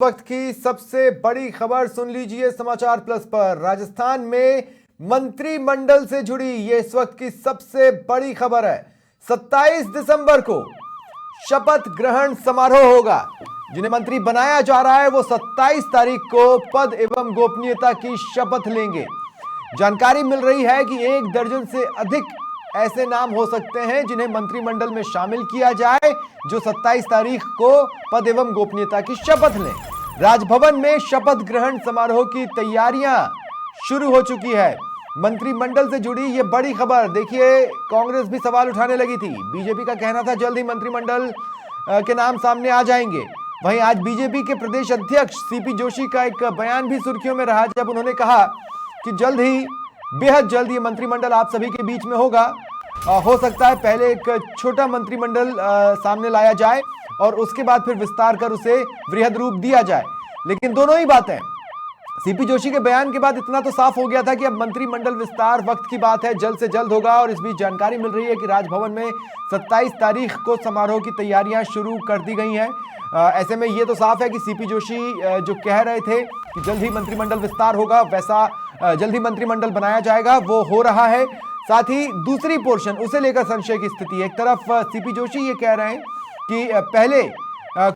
वक्त की सबसे बड़ी खबर सुन लीजिए समाचार प्लस पर। राजस्थान में मंत्रिमंडल से जुड़ी ये इस वक्त की सबसे बड़ी खबर है। 27 दिसंबर को शपथ ग्रहण समारोह होगा। जिन्हें मंत्री बनाया जा रहा है वो 27 तारीख को पद एवं गोपनीयता की शपथ लेंगे। जानकारी मिल रही है कि 1 दर्जन से अधिक ऐसे नाम हो सकते हैं जिन्हें मंत्रिमंडल में शामिल किया जाए, जो 27 तारीख को पद एवं गोपनीयता की शपथ लें। राजभवन में शपथ ग्रहण समारोह की तैयारियां शुरू हो चुकी है। मंत्रिमंडल से जुड़ी यह बड़ी खबर देखिए, कांग्रेस भी सवाल उठाने लगी थी। बीजेपी का कहना था जल्द ही मंत्रिमंडल के नाम सामने आ जाएंगे। वहीं आज बीजेपी के प्रदेश अध्यक्ष सीपी जोशी का एक बयान भी सुर्खियों में रहा, जब उन्होंने कहा कि जल्द ही, बेहद जल्द ये मंत्रिमंडल आप सभी के बीच में होगा। हो सकता है पहले एक छोटा मंत्रिमंडल सामने लाया जाए और उसके बाद फिर विस्तार कर उसे वृहद रूप दिया जाए। लेकिन दोनों ही बातें, सीपी जोशी के बयान के बाद इतना तो साफ हो गया था कि अब मंत्रिमंडल विस्तार वक्त की बात है, जल्द से जल्द होगा। और इस बीच जानकारी मिल रही है कि राजभवन में 27 तारीख को समारोह की तैयारियां शुरू कर दी गई हैं। ऐसे में यह तो साफ है कि सीपी जोशी जो कह रहे थे कि जल्द ही मंत्रिमंडल विस्तार होगा, वैसा जल्द ही मंत्रिमंडल बनाया जाएगा, वो हो रहा है। साथ ही दूसरी पोर्शन, उसे लेकर संशय की स्थिति। एक तरफ सीपी जोशी ये कह रहे हैं कि पहले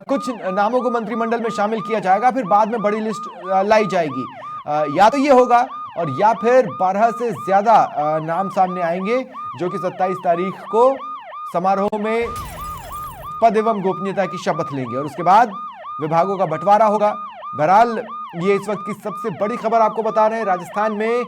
कुछ नामों को मंत्रिमंडल में शामिल किया जाएगा, फिर बाद में बड़ी लिस्ट लाई जाएगी। या तो ये होगा और या फिर 12 से ज्यादा नाम सामने आएंगे जो कि 27 तारीख को समारोह में पद एवं गोपनीयता की शपथ लेंगे और उसके बाद विभागों का बंटवारा होगा। बहरहाल ये इस वक्त की सबसे बड़ी खबर आपको बता रहे हैं। राजस्थान में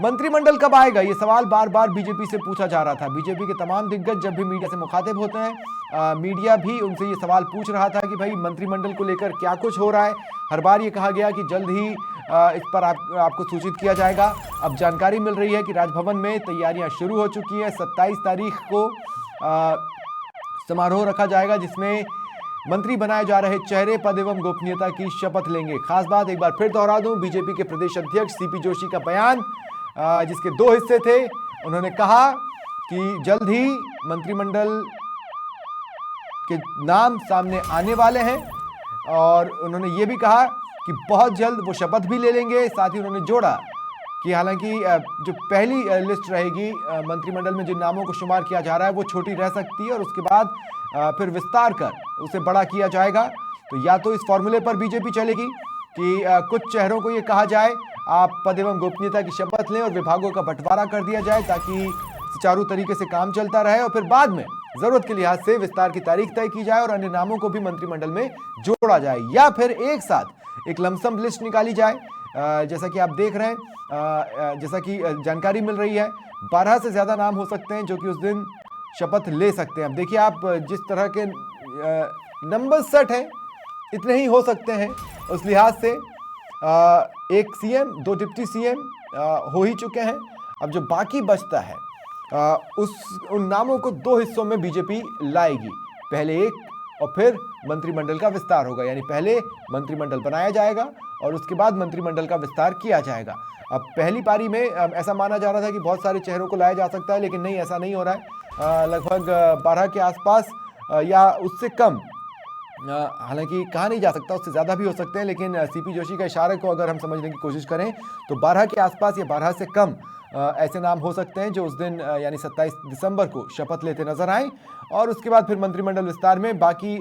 मंत्रिमंडल कब आएगा, ये सवाल बार बार बीजेपी से पूछा जा रहा था। बीजेपी के तमाम दिग्गज जब भी मीडिया से मुखातिब होते हैं, मीडिया भी उनसे ये सवाल पूछ रहा था कि भाई मंत्रिमंडल को लेकर क्या कुछ हो रहा है। हर बार ये कहा गया कि जल्द ही इस पर आपको सूचित किया जाएगा। अब जानकारी मिल रही है कि राजभवन में तैयारियां शुरू हो चुकी है। 27 तारीख को समारोह रखा जाएगा जिसमें मंत्री बनाए जा रहे चेहरे पद एवं गोपनीयता की शपथ लेंगे। खास बात एक बार फिर दोहरा दूं, बीजेपी के प्रदेश अध्यक्ष सीपी जोशी का बयान, जिसके 2 हिस्से थे। उन्होंने कहा कि जल्द ही मंत्रिमंडल के नाम सामने आने वाले हैं और उन्होंने ये भी कहा कि बहुत जल्द वो शपथ भी ले लेंगे। साथ ही उन्होंने जोड़ा कि हालांकि जो पहली लिस्ट रहेगी मंत्रिमंडल में जिन नामों को शुमार किया जा रहा है वो छोटी रह सकती है और उसके बाद फिर विस्तार कर उसे बड़ा किया जाएगा। तो या तो इस फॉर्मूले पर बीजेपी चलेगी कि कुछ चेहरों को ये कहा जाए आप पद एवं गोपनीयता की शपथ लें और विभागों का बंटवारा कर दिया जाए ताकि सुचारू तरीके से काम चलता रहे, और फिर बाद में जरूरत के लिहाज से विस्तार की तारीख तय की जाए और अन्य नामों को भी मंत्रिमंडल में जोड़ा जाए, या फिर एक साथ एक लमसम लिस्ट निकाली जाए। जैसा कि आप देख रहे हैं, जैसा कि जानकारी मिल रही है, 12 से ज्यादा नाम हो सकते हैं जो कि उस दिन शपथ ले सकते हैं। अब देखिए आप, जिस तरह के नंबर सेट हैं इतने ही हो सकते हैं। उस लिहाज से एक सीएम, 2 डिप्टी सीएम हो ही चुके हैं। अब जो बाकी बचता है उन नामों को 2 हिस्सों में बीजेपी लाएगी। पहले एक और फिर मंत्रिमंडल का विस्तार होगा, यानी पहले मंत्रिमंडल बनाया जाएगा और उसके बाद मंत्रिमंडल का विस्तार किया जाएगा। अब पहली पारी में ऐसा माना जा रहा था कि बहुत सारे चेहरों को लाया जा सकता है, लेकिन नहीं, ऐसा नहीं हो रहा है। लगभग 12 के आसपास या उससे कम, हालांकि कहा नहीं जा सकता, उससे ज़्यादा भी हो सकते हैं, लेकिन सीपी जोशी का इशारे को अगर हम समझने की कोशिश करें तो 12 के आसपास या 12 से कम ऐसे नाम हो सकते हैं जो उस दिन यानी 27 दिसंबर को शपथ लेते नजर आए और उसके बाद फिर मंत्रिमंडल विस्तार में बाकी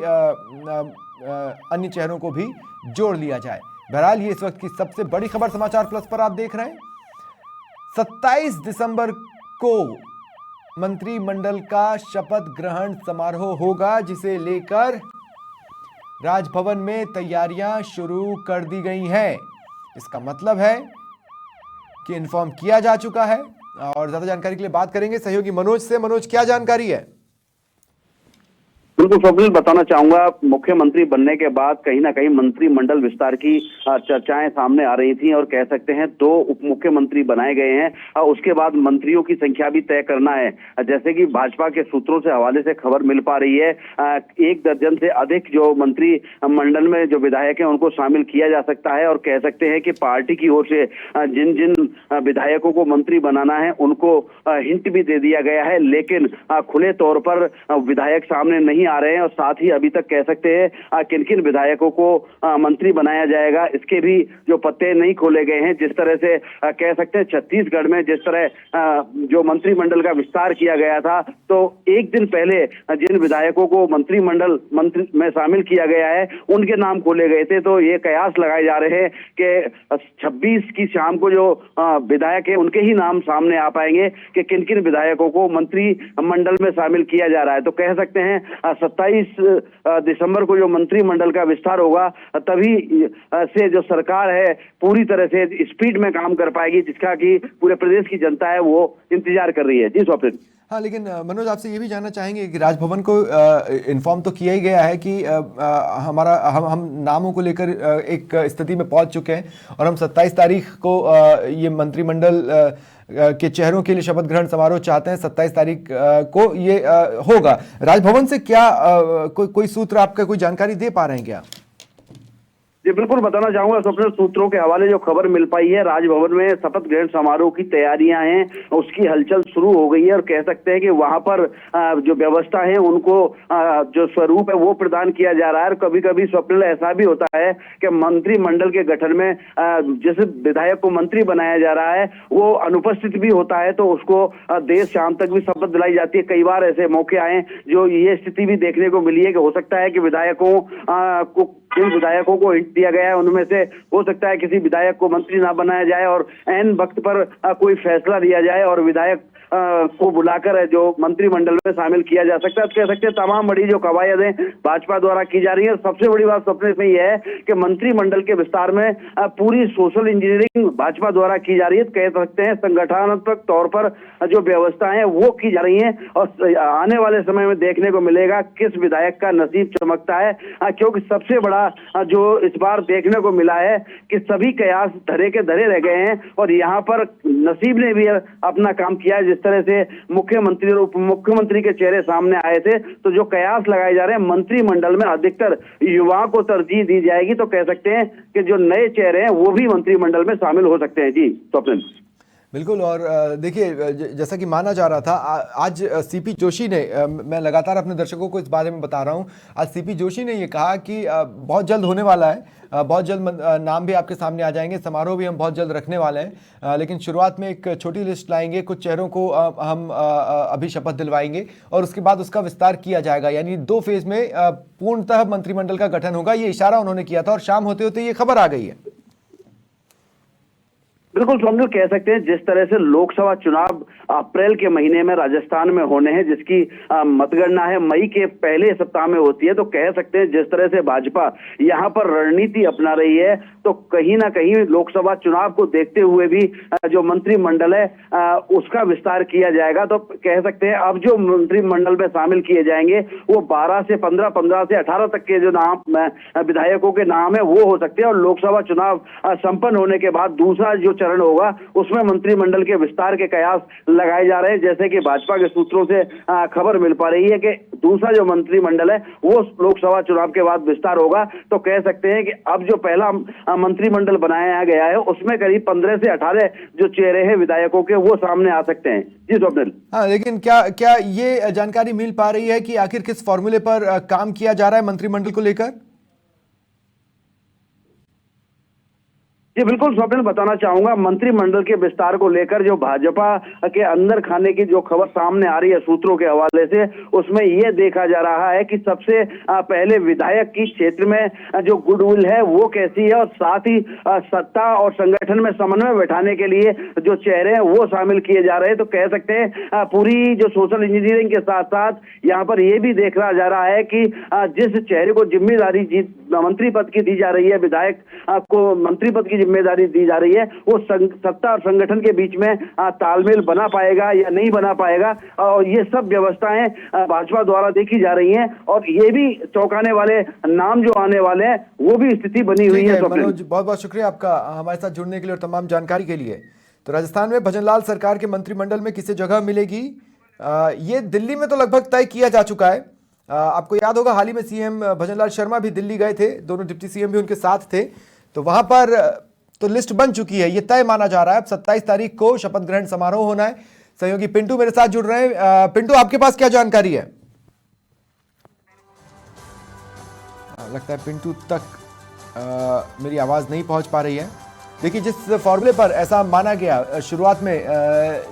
अन्य चेहरों को भी जोड़ लिया जाए। बहरहाल ये इस वक्त की सबसे बड़ी खबर समाचार प्लस पर आप देख रहे हैं। 27 दिसंबर को मंत्रिमंडल का शपथ ग्रहण समारोह होगा, जिसे लेकर राजभवन में तैयारियां शुरू कर दी गई हैं। इसका मतलब है कि इन्फॉर्म किया जा चुका है। और ज्यादा जानकारी के लिए बात करेंगे सहयोगी मनोज से। मनोज, क्या जानकारी है? बिल्कुल स्वप्निल, बताना चाहूंगा, मुख्यमंत्री बनने के बाद कहीं ना कहीं मंत्रिमंडल विस्तार की चर्चाएं सामने आ रही थी और कह सकते हैं 2 उप मुख्यमंत्री बनाए गए हैं। उसके बाद मंत्रियों की संख्या भी तय करना है। जैसे कि भाजपा के सूत्रों से हवाले से खबर मिल पा रही है, 1 दर्जन से अधिक जो मंत्री मंडल में जो विधायक हैं उनको शामिल किया जा सकता है। और कह सकते हैं कि पार्टी की ओर से जिन जिन विधायकों को मंत्री बनाना है उनको हिंट भी दे दिया गया है, लेकिन खुले तौर पर विधायक सामने नहीं आ रहे हैं और साथ ही अभी तक कह सकते हैं किन किन विधायकों को मंत्री बनाया जाएगा इसके भी जो पत्ते नहीं खोले गए हैं। जिस तरह से कह सकते हैं छत्तीसगढ़ में जिस तरह जो मंत्रिमंडल का विस्तार किया गया था, तो एक दिन पहले जिन विधायकों को मंत्रिमंडल में शामिल किया गया है उनके नाम खोले गए थे। तो ये कयास लगाए जा रहे हैं कि 26 की शाम को जो विधायक है उनके ही नाम सामने आ पाएंगे कि किन किन विधायकों को मंत्रिमंडल में शामिल किया जा रहा है। तो कह सकते हैं 27 दिसंबर को जो मंत्रिमंडल का विस्तार होगा तभी से जो सरकार है पूरी तरह से स्पीड में काम कर पाएगी, जिसका कि पूरे प्रदेश की जनता है वो इंतजार कर रही है। जी स्वप्निल। हाँ, लेकिन मनोज आपसे ये भी जानना चाहेंगे कि राजभवन को इन्फॉर्म तो किया ही गया है कि हमारा हम नामों को लेकर एक स्थिति में पहुंच चुके हैं और हम 27 तारीख को ये मंत्रिमंडल के चेहरों के लिए शपथ ग्रहण समारोह चाहते हैं। 27 तारीख को ये होगा। राजभवन से क्या कोई सूत्र आपका कोई जानकारी दे पा रहे हैं क्या? जी बिल्कुल बताना चाहूंगा स्वप्निल, सूत्रों के हवाले जो खबर मिल पाई है राजभवन में शपथ ग्रहण समारोह की तैयारियां हैं, उसकी हलचल शुरू हो गई है और कह सकते हैं कि वहां पर जो व्यवस्था है उनको जो स्वरूप है वो प्रदान किया जा रहा है। और कभी कभी स्वप्निल ऐसा भी होता है कि मंत्रिमंडल के गठन में जिस विधायक को मंत्री बनाया जा रहा है वो अनुपस्थित भी होता है, तो उसको देर शाम तक भी शपथ दिलाई जाती है। कई बार ऐसे मौके आए जो ये स्थिति भी देखने को मिली है कि हो सकता है कि जिन विधायकों को हिंट दिया गया है उनमें से हो सकता है किसी विधायक को मंत्री ना बनाया जाए और ऐन वक्त पर कोई फैसला लिया जाए और विधायक को बुलाकर जो मंत्रिमंडल में शामिल किया जा सकता है। कह सकते हैं तमाम बड़ी जो कवायदें भाजपा द्वारा की जा रही है। सबसे बड़ी बात स्वप्न में यह है कि मंत्रिमंडल के विस्तार में पूरी सोशल इंजीनियरिंग भाजपा द्वारा की जा रही है। कह सकते हैं संगठनात्मक तौर पर जो व्यवस्थाएं हैं वो की जा रही हैं और आने वाले समय में देखने को मिलेगा किस विधायक का नसीब चमकता है, क्योंकि सबसे बड़ा जो इस बार देखने को मिला है कि सभी कयास धरे के धरे रह गए हैं और यहाँ पर नसीब ने भी अपना काम किया है। जिस तरह से मुख्यमंत्री और उप मुख्यमंत्री के चेहरे सामने आए थे, तो जो कयास लगाए जा रहे हैं मंत्रिमंडल में अधिकतर युवाओं को तरजीह दी जाएगी, तो कह सकते हैं कि जो नए चेहरे हैं वो भी मंत्रिमंडल में शामिल हो सकते हैं। जी स्वप्निल। बिल्कुल। और देखिए जैसा कि माना जा रहा था आज सीपी जोशी ने, मैं लगातार अपने दर्शकों को इस बारे में बता रहा हूं, आज सीपी जोशी ने ये कहा कि बहुत जल्द होने वाला है, बहुत जल्द नाम भी आपके सामने आ जाएंगे, समारोह भी हम बहुत जल्द रखने वाले हैं, लेकिन शुरुआत में एक छोटी लिस्ट लाएंगे, कुछ चेहरों को हम अभी शपथ दिलवाएंगे और उसके बाद उसका विस्तार किया जाएगा। यानी 2 फेज में पूर्णतः मंत्रिमंडल का गठन होगा, ये इशारा उन्होंने किया था और शाम होते होते ये खबर आ गई है। बिल्कुल स्वप्निल, कह सकते हैं जिस तरह से लोकसभा चुनाव अप्रैल के महीने में राजस्थान में होने हैं, जिसकी मतगणना है मई के पहले सप्ताह में होती है, तो कह सकते हैं जिस तरह से भाजपा यहाँ पर रणनीति अपना रही है, तो कहीं ना कहीं लोकसभा चुनाव को देखते हुए भी जो मंत्रिमंडल है उसका विस्तार किया जाएगा। तो कह सकते हैं अब जो मंत्रिमंडल में शामिल किए जाएंगे वो 12 से 15, 15 से 18 तक के जो नाम विधायकों के नाम है वो हो सकते हैं और लोकसभा चुनाव संपन्न होने के बाद दूसरा जो चरण होगा उसमें मंत्रिमंडल के विस्तार के कयास लगाए जा रहे हैं। जैसे कि भाजपा के सूत्रों से खबर मिल पा रही है कि दूसरा जो मंत्रिमंडल है वो लोकसभा चुनाव के बाद विस्तार होगा। तो कह सकते हैं कि अब जो पहला मंत्रिमंडल बनाया गया है उसमें करीब 15 से 18 जो चेहरे हैं विधायकों के वो सामने आ सकते हैं। जी स्वप्निल। हाँ, लेकिन क्या ये जानकारी मिल पा रही है कि आखिर किस फॉर्मूले पर काम किया जा रहा है मंत्रिमंडल को लेकर? जी बिल्कुल स्वप्निल, बताना चाहूंगा मंत्रिमंडल के विस्तार को लेकर जो भाजपा के अंदर खाने की जो खबर सामने आ रही है सूत्रों के हवाले से, उसमें यह देखा जा रहा है कि सबसे पहले विधायक की क्षेत्र में जो गुडविल है वो कैसी है और साथ ही सत्ता और संगठन में समन्वय बैठाने के लिए जो चेहरे हैं वो शामिल किए जा रहे हैं। तो कह सकते हैं पूरी जो सोशल इंजीनियरिंग के साथ साथ यहाँ पर यह भी देखा जा रहा है कि जिस चेहरे को जिम्मेदारी मंत्री पद की दी जा रही है, विधायक को मंत्री पद की जिम्मेदारी दी जा रही है, वो सत्ता और संगठन के बीच में तालमेल बना पाएगा या नहीं बना पाएगा, और ये सब व्यवस्थाएं भाजपा द्वारा देखी जा रही हैं और ये भी चौंकाने वाले नाम जो आने वाले हैं वो भी स्थिति बनी हुई है। मनोज, बहुत बहुत शुक्रिया आपका हमारे साथ जुड़ने के लिए और तमाम जानकारी के लिए। तो राजस्थान में भजनलाल सरकार के मंत्रिमंडल में किसे जगह मिलेगी, ये दिल्ली में तो लगभग तय किया जा चुका है। आपको याद होगा हाल ही में सीएम भजनलाल शर्मा भी दिल्ली गए थे, दोनों डिप्टी सीएम भी उनके साथ थे, तो वहां पर तो लिस्ट बन चुकी है, ये तय माना जा रहा है। अब 27 तारीख को शपथ ग्रहण समारोह होना है। सहयोगी पिंटू मेरे साथ जुड़ रहे हैं। पिंटू, आपके पास क्या जानकारी है? लगता है पिंटू तक मेरी आवाज़ नहीं पहुंच पा रही है। देखिए, जिस फॉर्मूले पर ऐसा माना गया शुरुआत में,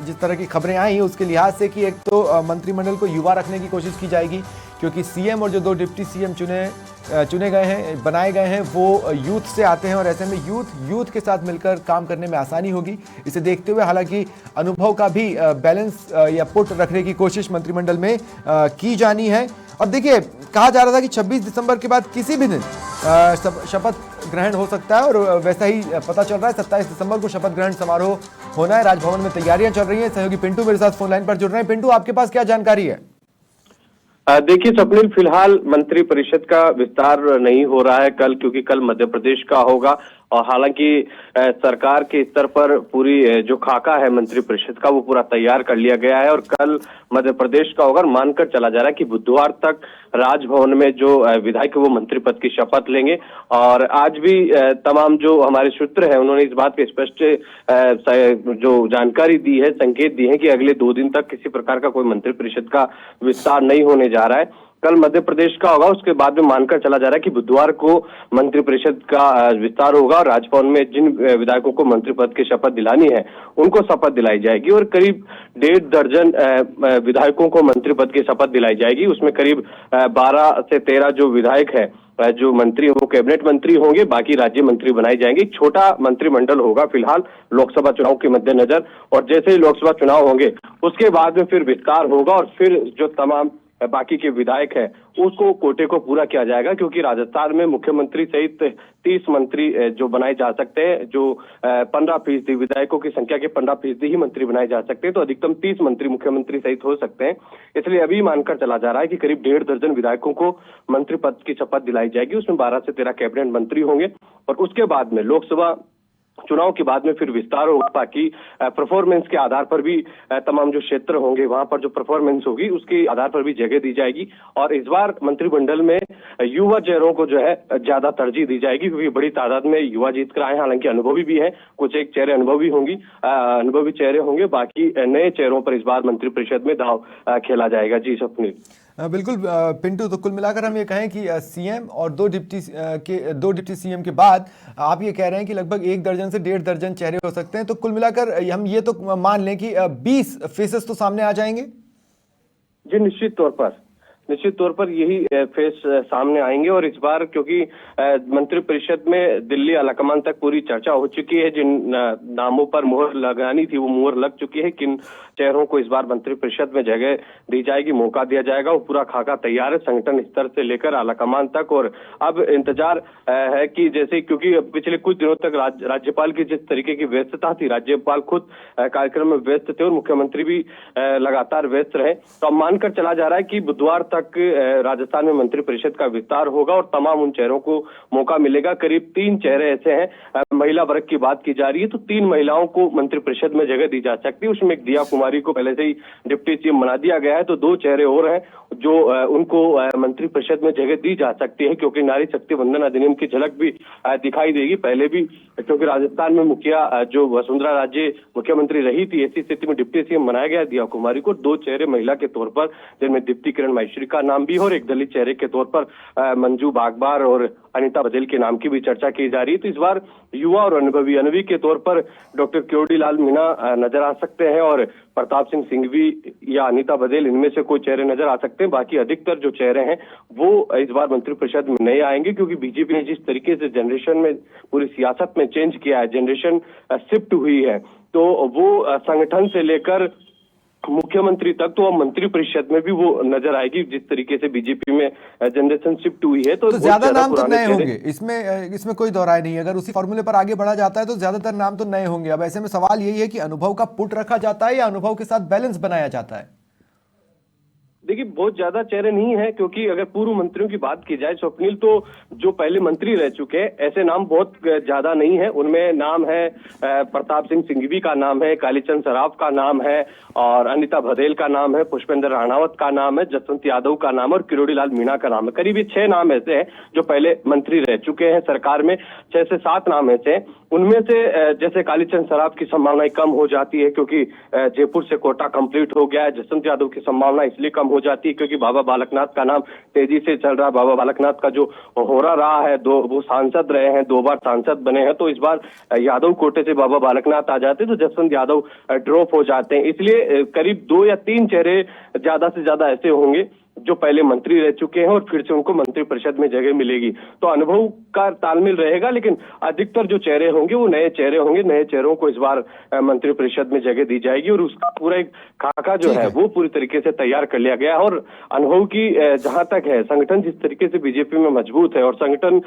जिस तरह की खबरें आई उसके लिहाज से कि एक तो मंत्रिमंडल को युवा रखने की कोशिश की जाएगी, क्योंकि सीएम और जो 2 डिप्टी सीएम चुने गए हैं, बनाए गए हैं, वो यूथ से आते हैं और ऐसे में यूथ के साथ मिलकर काम करने में आसानी होगी। इसे देखते हुए हालांकि अनुभव का भी बैलेंस या पुट रखने की कोशिश मंत्रिमंडल में की जानी है। और देखिए, कहा जा रहा था कि 26 दिसंबर के बाद किसी भी दिन शपथ ग्रहण हो सकता है और वैसा ही पता चल रहा है। 27 दिसंबर को शपथ ग्रहण समारोह होना है। राजभवन में तैयारियां चल रही हैं। सहयोगी पिंटू मेरे साथ फोन लाइन पर जुड़ रहे हैं। पिंटू, आपके पास क्या जानकारी है? देखिए स्वप्निल, फिलहाल मंत्रिपरिषद का विस्तार नहीं हो रहा है कल, क्योंकि कल मध्य प्रदेश का होगा। और हालांकि सरकार के स्तर पर पूरी जो खाका है मंत्रिपरिषद का वो पूरा तैयार कर लिया गया है और कल मध्य प्रदेश का होगा। मानकर चला जा रहा है कि बुधवार तक राजभवन में जो विधायक वो मंत्री पद की शपथ लेंगे। और आज भी तमाम जो हमारे सूत्र हैं उन्होंने इस बात पे स्पष्ट जो जानकारी दी है, संकेत दिए हैं कि अगले 2 दिन तक किसी प्रकार का कोई मंत्रिपरिषद का विस्तार नहीं होने जा रहा है। कल मध्य प्रदेश का होगा, उसके बाद में मानकर चला जा रहा है कि बुधवार को मंत्रिपरिषद का विस्तार होगा और राजभवन में जिन विधायकों को मंत्री पद की शपथ दिलानी है उनको शपथ दिलाई जाएगी और करीब 1.5 दर्जन विधायकों को मंत्री पद की शपथ दिलाई जाएगी। उसमें करीब 12 से 13 जो विधायक है, जो मंत्री वो कैबिनेट मंत्री होंगे, बाकी राज्य मंत्री बनाए जाएंगे। एक छोटा मंत्रिमंडल होगा फिलहाल लोकसभा चुनाव के मद्देनजर, और जैसे ही लोकसभा चुनाव होंगे उसके बाद में फिर विस्तार होगा और फिर जो तमाम बाकी के विधायक है उसको कोटे को पूरा किया जाएगा, क्योंकि राजस्थान में मुख्यमंत्री सहित 30 मंत्री जो बनाए जा सकते हैं, जो 15% विधायकों की संख्या के 15% ही मंत्री बनाए जा सकते हैं, तो अधिकतम 30 मंत्री मुख्यमंत्री सहित हो सकते हैं। इसलिए अभी मानकर चला जा रहा है कि करीब 1.5 दर्जन विधायकों को मंत्री पद की शपथ दिलाई जाएगी। उसमें 12 से 13 कैबिनेट मंत्री होंगे और उसके बाद में लोकसभा चुनाव के बाद में फिर विस्तार होगा। बाकी परफॉर्मेंस के आधार पर भी तमाम जो क्षेत्र होंगे वहां पर जो परफॉर्मेंस होगी उसके आधार पर भी जगह दी जाएगी। और इस बार मंत्रिमंडल में युवा चेहरों को जो है ज्यादा तरजीह दी जाएगी, क्योंकि बड़ी तादाद में युवा जीत कर आए। हालांकि अनुभवी भी है, कुछ एक चेहरे अनुभवी चेहरे होंगे, बाकी नए चेहरों पर इस बार मंत्रिपरिषद में दांव खेला जाएगा। जी स्वप्निल। बिल्कुल पिंटू, तो कुल मिलाकर हम ये कहें कि सीएम और 2 डिप्टी सीएम के बाद आप ये कह रहे हैं कि लगभग 1 दर्जन से 1.5 दर्जन चेहरे हो सकते हैं। तो कुल मिलाकर हम ये तो मान लें कि 20 फेसेस तो सामने आ जाएंगे। जी निश्चित तौर पर यही फेस सामने आएंगे। और इस बार क्योंकि मंत्रिपरिषद में दिल्ली आलाकमान तक पूरी चर्चा हो चुकी है, जिन नामों पर मुहर लगानी थी वो मुहर लग चुकी है। किन चेहरों को इस बार मंत्रिपरिषद में जगह दी जाएगी, मौका दिया जाएगा, वो पूरा खाका तैयार है, संगठन स्तर से लेकर आलाकमान तक। और अब इंतजार है कि जैसे, क्योंकि पिछले कुछ दिनों तक राज्यपाल की जिस तरीके की व्यस्तता थी, राज्यपाल खुद कार्यक्रम में व्यस्त थे और मुख्यमंत्री भी लगातार व्यस्त रहे, तो अब मानकर चला जा रहा है कि बुधवार तक राजस्थान में मंत्रिपरिषद का विस्तार होगा और तमाम उन चेहरों को मौका मिलेगा। करीब 3 चेहरे ऐसे हैं, महिला वर्ग की बात की जा रही है तो 3 महिलाओं को मंत्रिपरिषद में जगह दी जा सकती है। उसमें एक दिया कुमारी को पहले से ही डिप्टी सीएम बना दिया गया है, तो 2 चेहरे और हैं जो उनको मंत्रिपरिषद में जगह दी जा सकती है, क्योंकि नारी शक्ति वंदन अधिनियम की झलक भी दिखाई देगी। पहले भी क्योंकि राजस्थान में मुखिया जो वसुंधरा राजे मुख्यमंत्री रही थी, ऐसी स्थिति में डिप्टी सीएम बनाया गया दिया कुमारी को। 2 चेहरे महिला के तौर पर, जिनमें दीप्ति किरण माहेश्वरी का नाम भी हो और एक दलित चेहरे के तौर पर मंजू बागबार और अनीता बघेल के नाम की भी चर्चा की जा रही है। तो इस बार युवा और अनुभवी के तौर पर डॉक्टर क्योड़ीलाल मीणा नजर आ सकते हैं और प्रताप सिंह सिंघवी या अनीता बघेल, इनमें से कोई चेहरे नजर आ सकते हैं। बाकी अधिकतर जो चेहरे हैं वो इस बार मंत्रिपरिषद में नहीं आएंगे, क्योंकि बीजेपी ने जिस तरीके से जनरेशन में पूरी सियासत में चेंज किया है, जनरेशन शिफ्ट हुई है, तो वो संगठन से लेकर मुख्यमंत्री तक, तो अब मंत्रिपरिषद में भी वो नजर आएगी। जिस तरीके से बीजेपी में जनरेशन शिफ्ट हुई है, तो ज्यादा नाम तो नए होंगे, इसमें कोई दो राय नहीं है। अगर उसी फॉर्मूले पर आगे बढ़ा जाता है तो ज्यादातर नाम तो नए होंगे। अब ऐसे में सवाल यही है कि अनुभव का पुट रखा जाता है या अनुभव के साथ बैलेंस बनाया जाता है? देखिए बहुत ज्यादा चेहरे नहीं है, क्योंकि अगर पूर्व मंत्रियों की बात की जाए स्वप्निल, तो जो पहले मंत्री रह चुके हैं ऐसे नाम बहुत ज्यादा नहीं है। उनमें नाम है प्रताप सिंह सिंघवी का नाम है, कालीचंद सराफ का नाम है और अनीता बघेल का नाम है, पुष्पेंद्र राणावत का नाम है, जसवंत यादव का नाम है और किरोड़ीलाल मीणा का नाम है। करीब 6 नाम ऐसे हैं जो पहले मंत्री रह चुके हैं सरकार में। 6 से 7 नाम ऐसे हैं, उनमें से जैसे कालीचंद सराफ की संभावनाएं कम हो जाती है क्योंकि जयपुर से कोटा कंप्लीट हो गया है। जसवंत यादव की संभावना इसलिए कम हो जाती है, क्योंकि बाबा बालकनाथ का नाम तेजी से चल रहा है। बाबा बालकनाथ का जो होरा रहा है, वो सांसद रहे हैं, 2 बार सांसद बने हैं, तो इस बार यादव कोटे से बाबा बालकनाथ आ जाते तो जसवंत यादव ड्रॉप हो जाते हैं। इसलिए करीब 2 या 3 चेहरे ज्यादा से ज्यादा ऐसे होंगे जो पहले मंत्री रह चुके हैं और फिर से उनको मंत्री परिषद में जगह मिलेगी। तो अनुभव का तालमेल रहेगा, लेकिन अधिकतर जो चेहरे होंगे वो नए चेहरे होंगे। नए चेहरों को इस बार मंत्री परिषद में जगह दी जाएगी और उसका पूरा एक खाका जो है वो पूरी तरीके से तैयार कर लिया गया है। और अनुभव की जहां तक है, संगठन जिस तरीके से बीजेपी में मजबूत है और संगठन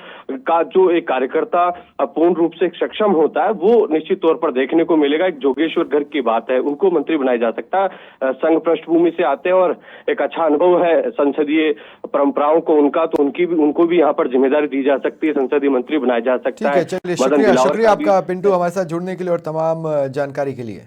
का जो एक कार्यकर्ता पूर्ण रूप से सक्षम होता है, वो निश्चित तौर पर देखने को मिलेगा। एक जोगेश्वर गर्ग की बात है, उनको मंत्री बनाया जा सकता है। संघ पृष्ठभूमि से आते हैं और एक अच्छा अनुभव है संसदीय परंपराओं को उनका, तो उनको भी यहाँ पर जिम्मेदारी दी जा सकती है, संसदीय मंत्री बनाया जा सकता है। चलिए, शुक्रिया आपका पिंटू हमारे साथ जुड़ने के लिए और तमाम जानकारी के लिए।